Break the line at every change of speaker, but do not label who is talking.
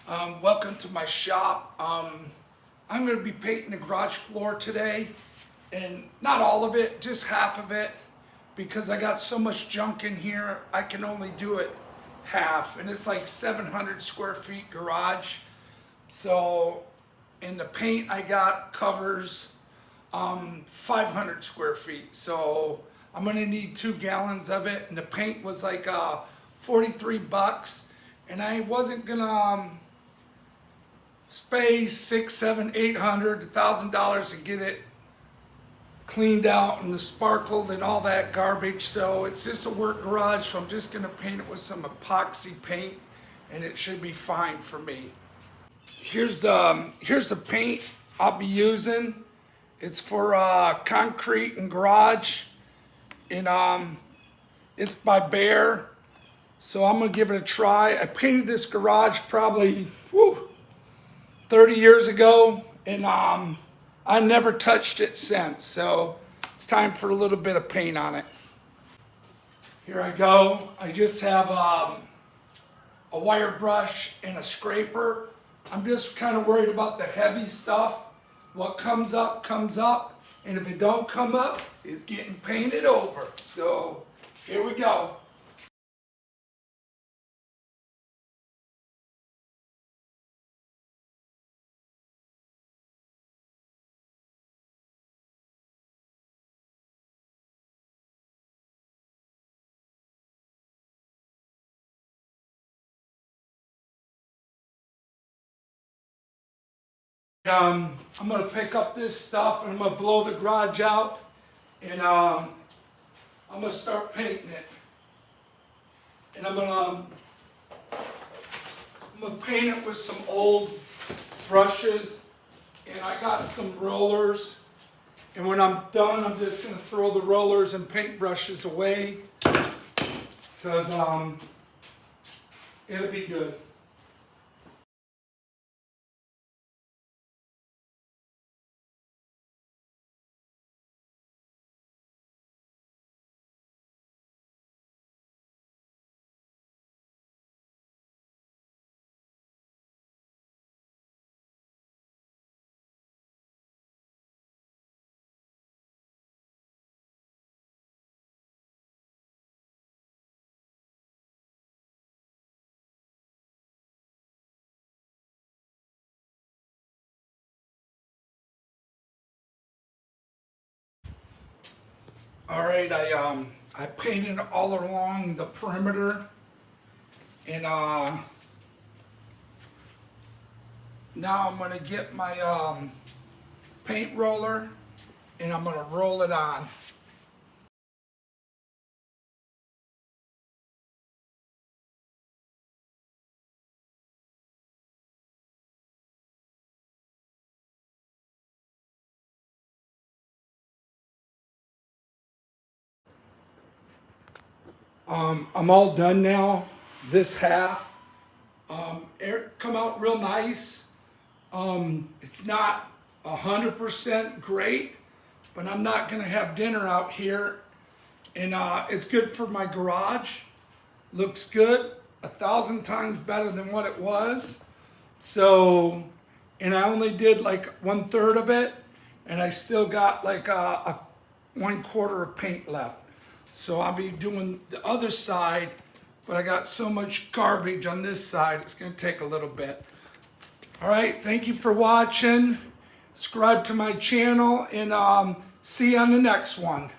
Welcome to my shop. I'm going to be painting the garage floor today, and not all of it, just half of it, because I got so much junk in here. I can only do it half, and it's like 700 square feet garage. So, and the paint I got covers 500 square feet. So I'm going to need 2 gallons of it, and the paint was like 43 bucks, and I wasn't gonna pay $600, $700, $800, $1,000 to get it cleaned out and sparkled and all that garbage. So it's just a work garage, so I'm just gonna paint it with some epoxy paint, and it should be fine for me. Here's the paint I'll be using. It's for concrete and garage, and it's by Behr. So I'm gonna give it a try. I painted this garage probably 30 years ago, and I never touched it since. So it's time for a little bit of paint on it. Here I go. I just have a wire brush and a scraper. I'm just kind of worried about the heavy stuff. What comes up, and if it don't come up, it's getting painted over. So here we go. I'm gonna pick up this stuff and I'm gonna blow the garage out, and I'm gonna start painting it. And I'm gonna paint it with some old brushes, and I got some rollers. And when I'm done, I'm just gonna throw the rollers and paint brushes away, because it'll be good. All right, I painted all along the perimeter, and now I'm gonna get my paint roller, and I'm gonna roll it on. I'm all done now. This half, it come out real nice. It's not 100% great, but I'm not gonna have dinner out here, and it's good for my garage. Looks good, 1,000 times better than what it was. So, and I only did like 1/3 of it, and I still got like a 1/4 of paint left. So I'll be doing the other side, but I got so much garbage on this side, it's gonna take a little bit. All right, thank you for watching. Subscribe to my channel, and see you on the next one.